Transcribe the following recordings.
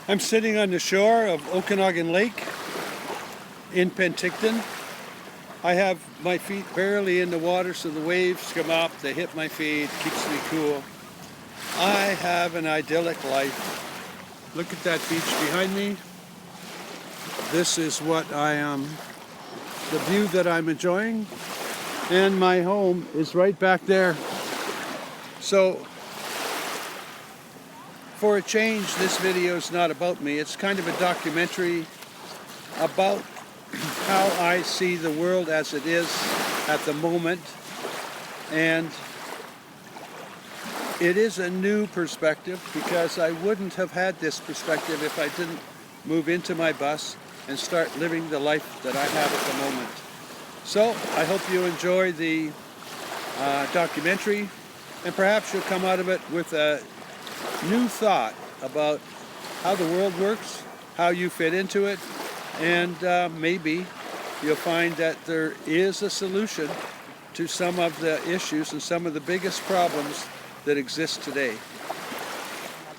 I'm sitting on the shore of Okanagan Lake in Penticton. I have my feet barely in the water, so the waves come up, they hit my feet, keeps me cool. I have an idyllic life. Look at that beach behind me. This is what the view that I'm enjoying. And my home is right back there. So, for a change, this video is not about me. It's kind of a documentary about how I see the world as it is at the moment. And it is a new perspective because I wouldn't have had this perspective if I didn't move into my bus and start living the life that I have at the moment. So I hope you enjoy the documentary, and perhaps you'll come out of it with a new thought about how the world works, how you fit into it, and maybe you'll find that there is a solution to some of the issues and some of the biggest problems that exist today.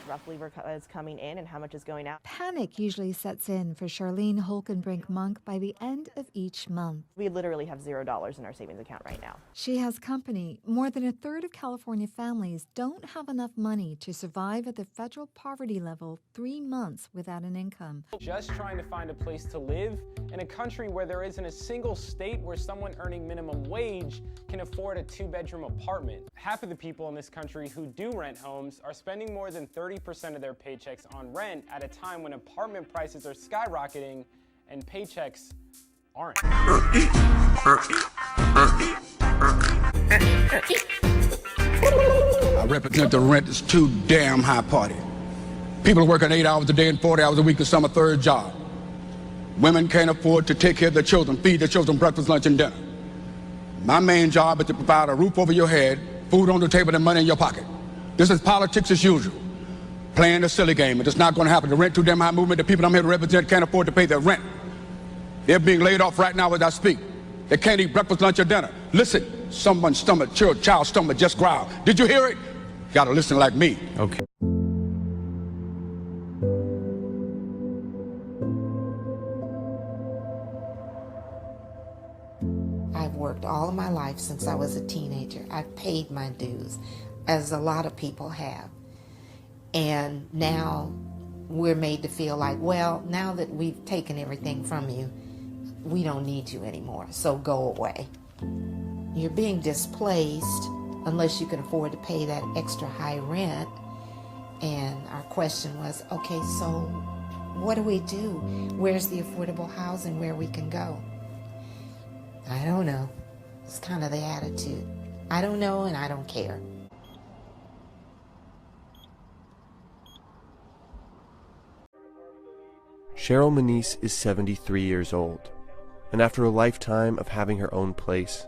Roughly is coming in and how much is going out. Panic usually sets in for Charlene Holkenbrink-Monk by the end of each month. We literally have $0 in our savings account right now. She has company. More than a third of California families don't have enough money to survive at the federal poverty level 3 months without an income. Just trying to find a place to live in a country where there isn't a single state where someone earning minimum wage can afford a 2-bedroom apartment. Half of the people in this country who do rent homes are spending more than 30% of their paychecks on rent at a time when apartment prices are skyrocketing and paychecks aren't. I represent the rent is too damn high party. People are working 8 hours a day and 40 hours a week to some a third job. Women can't afford to take care of their children, feed their children breakfast, lunch, and dinner. My main job is to provide a roof over your head, food on the table, and money in your pocket. This is politics as usual. Playing a silly game, and it's not going to happen. The rent too damn high movement, the people I'm here to represent can't afford to pay their rent. They're being laid off right now as I speak. They can't eat breakfast, lunch, or dinner. Listen, someone's stomach, child's stomach just growled. Did you hear it? You gotta listen like me. Okay. I've worked all of my life since I was a teenager. I've paid my dues, as a lot of people have. And now we're made to feel like, well, now that we've taken everything from you, we don't need you anymore, so go away. You're being displaced unless you can afford to pay that extra high rent. And our question was, okay, so what do we do? Where's the affordable housing where we can go? I don't know. It's kind of the attitude. I don't know and I don't care. Cheryl Manise is 73 years old, and after a lifetime of having her own place,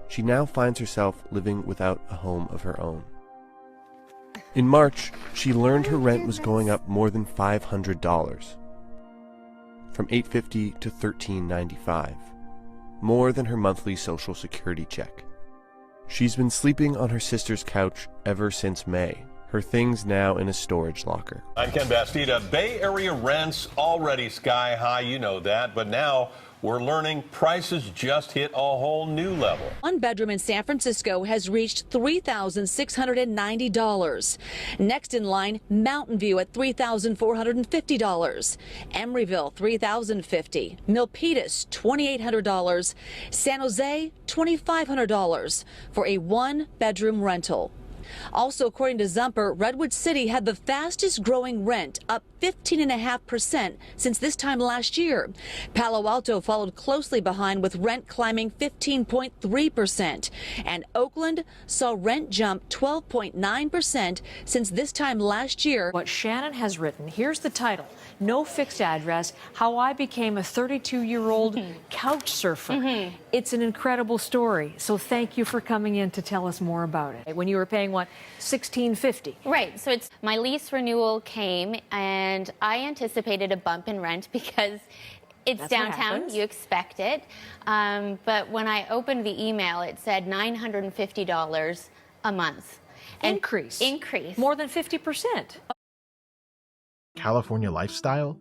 she now finds herself living without a home of her own. In March, she learned her rent was going up more than $500, from $850 to $1395, more than her monthly Social Security check. She's been sleeping on her sister's couch ever since May, her things now in a storage locker. I'm Ken Bastida. Bay Area rents already sky high, you know that, but now we're learning prices just hit a whole new level. One bedroom in San Francisco has reached $3,690. Next in line, Mountain View at $3,450. Emeryville, $3,050. Milpitas, $2,800. San Jose, $2,500 for a 1-bedroom rental. Also, according to Zumper, Redwood City had the fastest growing rent, up 15.5% since this time last year. Palo Alto followed closely behind with rent climbing 15.3%. And Oakland saw rent jump 12.9% since this time last year. What Shannon has written, here's the title, No Fixed Address, How I Became a 32-Year-Old Couch Surfer. It's an incredible story, so thank you for coming in to tell us more about it. When you were paying, what, $1,650? Right, so my lease renewal came, and I anticipated a bump in rent because it's That's downtown, you expect it. But when I opened the email, it said $950 a month. Increase. Increase. More than 50%. California lifestyle?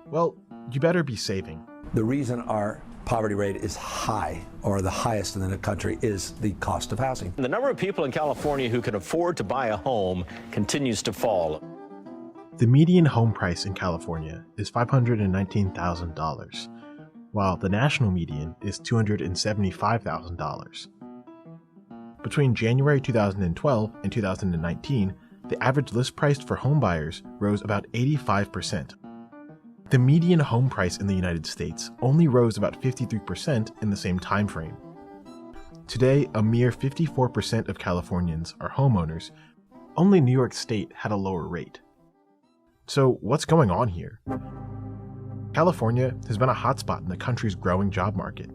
Well, you better be saving. The reason our poverty rate is high, or the highest in the country, is the cost of housing. The number of people in California who can afford to buy a home continues to fall. The median home price in California is $519,000, while the national median is $275,000. Between January 2012 and 2019, the average list price for home buyers rose about 85%. The median home price in the United States only rose about 53% in the same time frame. Today, a mere 54% of Californians are homeowners. Only New York State had a lower rate. So what's going on here? California has been a hotspot in the country's growing job market.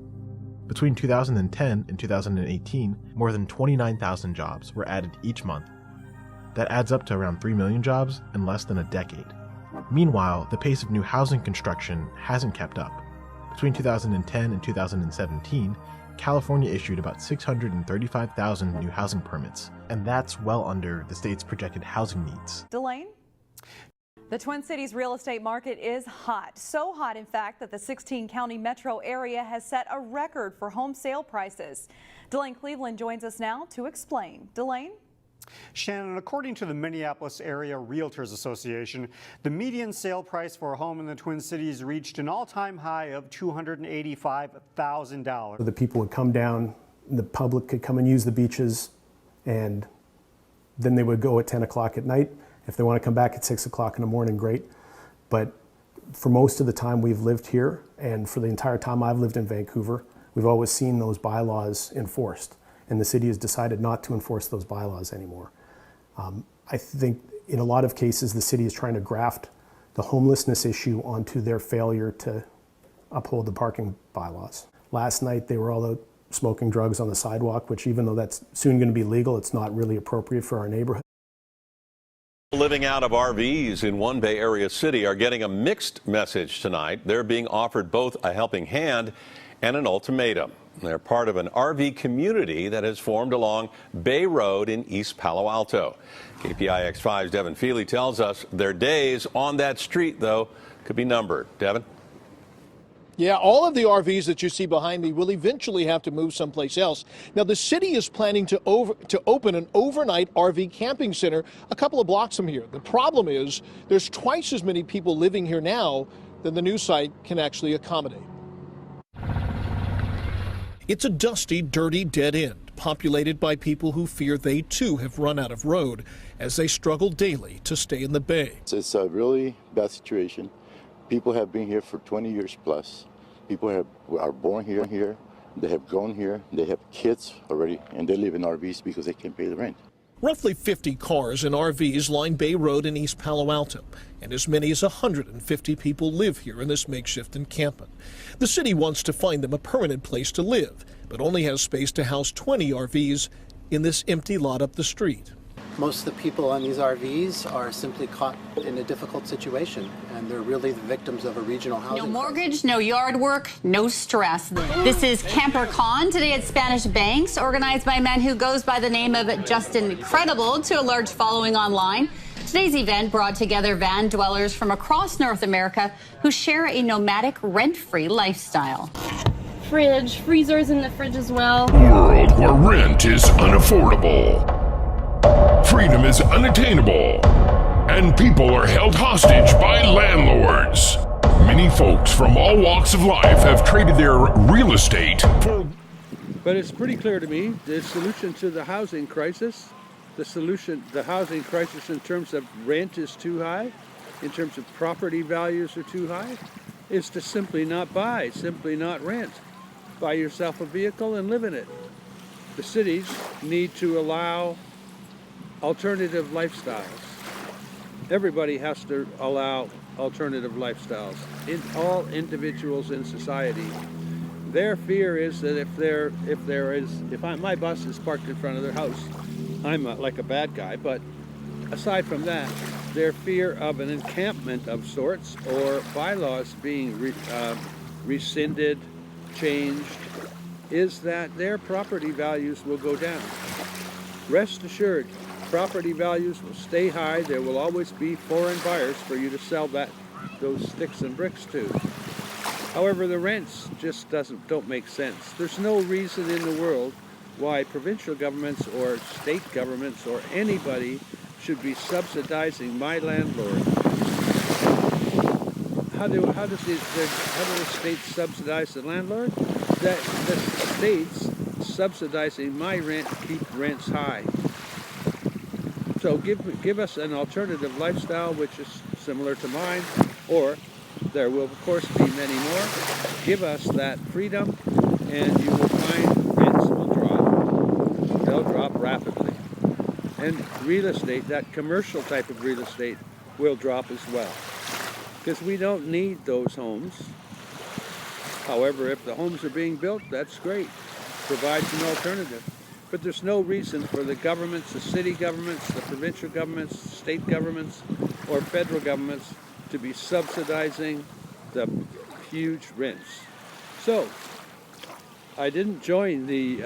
Between 2010 and 2018, more than 29,000 jobs were added each month. That adds up to around 3 million jobs in less than a decade. Meanwhile, the pace of new housing construction hasn't kept up. Between 2010 and 2017, California issued about 635,000 new housing permits, and that's well under the state's projected housing needs. Delane? The Twin Cities real estate market is hot. So hot, in fact, that the 16-county metro area has set a record for home sale prices. Delane Cleveland joins us now to explain. Delane? Shannon, according to the Minneapolis Area Realtors Association, the median sale price for a home in the Twin Cities reached an all-time high of $285,000. The people would come down, the public could come and use the beaches, and then they would go at 10 o'clock at night. If they want to come back at 6 o'clock in the morning, great. But for most of the time we've lived here, and for the entire time I've lived in Vancouver, we've always seen those bylaws enforced. And the city has decided not to enforce those bylaws anymore. I think in a lot of cases the city is trying to graft the homelessness issue onto their failure to uphold the parking bylaws. Last night they were all out smoking drugs on the sidewalk, which even though that's soon going to be legal, it's not really appropriate for our neighborhood. Living out of RVs in one Bay Area city are getting a mixed message tonight. They're being offered both a helping hand and an ultimatum. They're part of an RV community that has formed along Bay Road in East Palo Alto. KPIX5's Devin Feely tells us their days on that street, though, could be numbered. Devin? Yeah, all of the RVs that you see behind me will eventually have to move someplace else. Now, the city is planning to open an overnight RV camping center a couple of blocks from here. The problem is there's twice as many people living here now than the new site can actually accommodate. It's a dusty, dirty dead end, populated by people who fear they too have run out of road as they struggle daily to stay in the Bay. It's a really bad situation. People have been here for 20 years plus. People are born here, they have grown here, they have kids already, and they live in RVs because they can't pay the rent. Roughly 50 cars and RVs line Bay Road in East Palo Alto, and as many as 150 people live here in this makeshift encampment. The city wants to find them a permanent place to live, but only has space to house 20 RVs in this empty lot up the street. Most of the people on these RVs are simply caught in a difficult situation, and they're really the victims of a regional housing No mortgage, no yard work, no stress. This is Camper Con today at Spanish Banks, organized by a man who goes by the name of Justin Credible, to a large following online. Today's event brought together van dwellers from across North America who share a nomadic, rent-free lifestyle. Fridge, freezers in the fridge as well. World where rent is unaffordable. Freedom is unattainable, and people are held hostage by landlords. Many folks from all walks of life have traded their real estate for... But it's pretty clear to me the solution to the housing crisis, the housing crisis in terms of rent is too high, in terms of property values are too high, is to simply not buy, simply not rent. Buy yourself a vehicle and live in it. The cities need to allow alternative lifestyles. Everybody has to allow alternative lifestyles. All individuals in society. Their fear is that if my bus is parked in front of their house, I'm like a bad guy. But aside from that, their fear of an encampment of sorts or bylaws being rescinded, changed, is that their property values will go down. Rest assured, property values will stay high. There will always be foreign buyers for you to sell those sticks and bricks to. However, the rents just don't make sense. There's no reason in the world why provincial governments or state governments or anybody should be subsidizing my landlord. How do the states subsidize the landlord? The states subsidizing my rent keep rents high. So give us an alternative lifestyle which is similar to mine, or there will of course be many more. Give us that freedom and you will find rents will drop. They'll drop rapidly. And real estate, that commercial type of real estate, will drop as well. Because we don't need those homes. However, if the homes are being built, that's great. Provides an alternative. But there's no reason for the governments, the city governments, the provincial governments, state governments, or federal governments to be subsidizing the huge rents. So, I didn't join the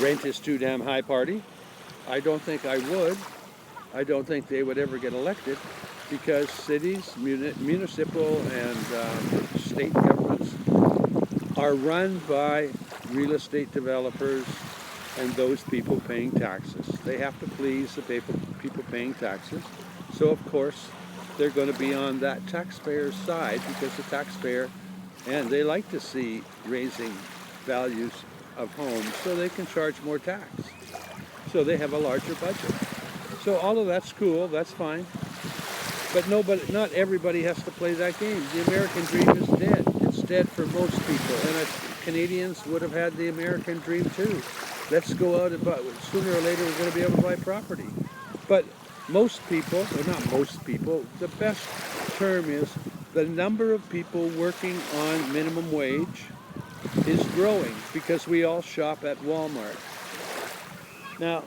rent is too damn high party. I don't think I would. I don't think they would ever get elected because cities, municipal and state governments are run by real estate developers and those people paying taxes. They have to please the people paying taxes. So of course, they're going to be on that taxpayer's side because the taxpayer, and they like to see raising values of homes so they can charge more tax. So they have a larger budget. So all of that's cool, that's fine. But not everybody has to play that game. The American dream is dead. It's dead for most people. And Canadians would have had the American dream too. Let's go out and buy, sooner or later we're going to be able to buy property. But most people, or not most people, the best term is the number of people working on minimum wage is growing because we all shop at Walmart. Now,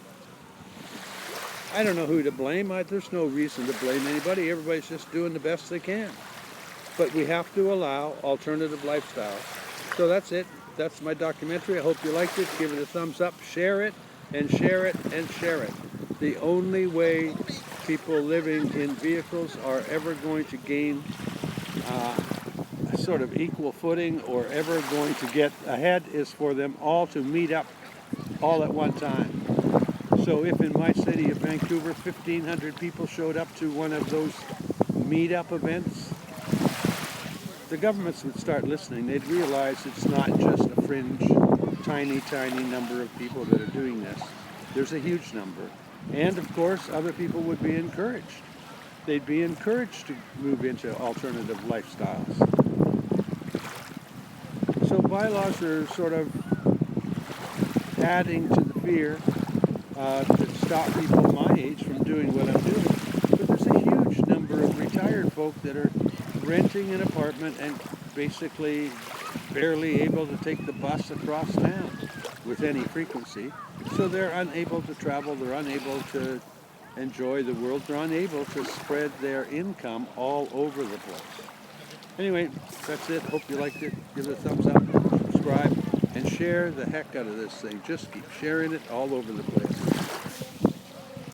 I don't know who to blame. There's no reason to blame anybody. Everybody's just doing the best they can. But we have to allow alternative lifestyles. So that's it. That's my documentary. I hope you liked it. Give it a thumbs up. Share it, and share it, and share it. The only way people living in vehicles are ever going to gain a sort of equal footing or ever going to get ahead is for them all to meet up all at one time. So if in my city of Vancouver 1,500 people showed up to one of those meet-up events, the governments would start listening. They'd realize it's not just a fringe, tiny, tiny number of people that are doing this. There's a huge number. And of course, other people would be encouraged. They'd be encouraged to move into alternative lifestyles. So bylaws are sort of adding to the fear to stop people my age from doing what I'm doing. But there's a huge number of retired folk that are renting an apartment and basically barely able to take the bus across town with any frequency. So they're unable to travel, they're unable to enjoy the world, they're unable to spread their income all over the place. Anyway, that's it. Hope you liked it. Give it a thumbs up, subscribe, and share the heck out of this thing. Just keep sharing it all over the place.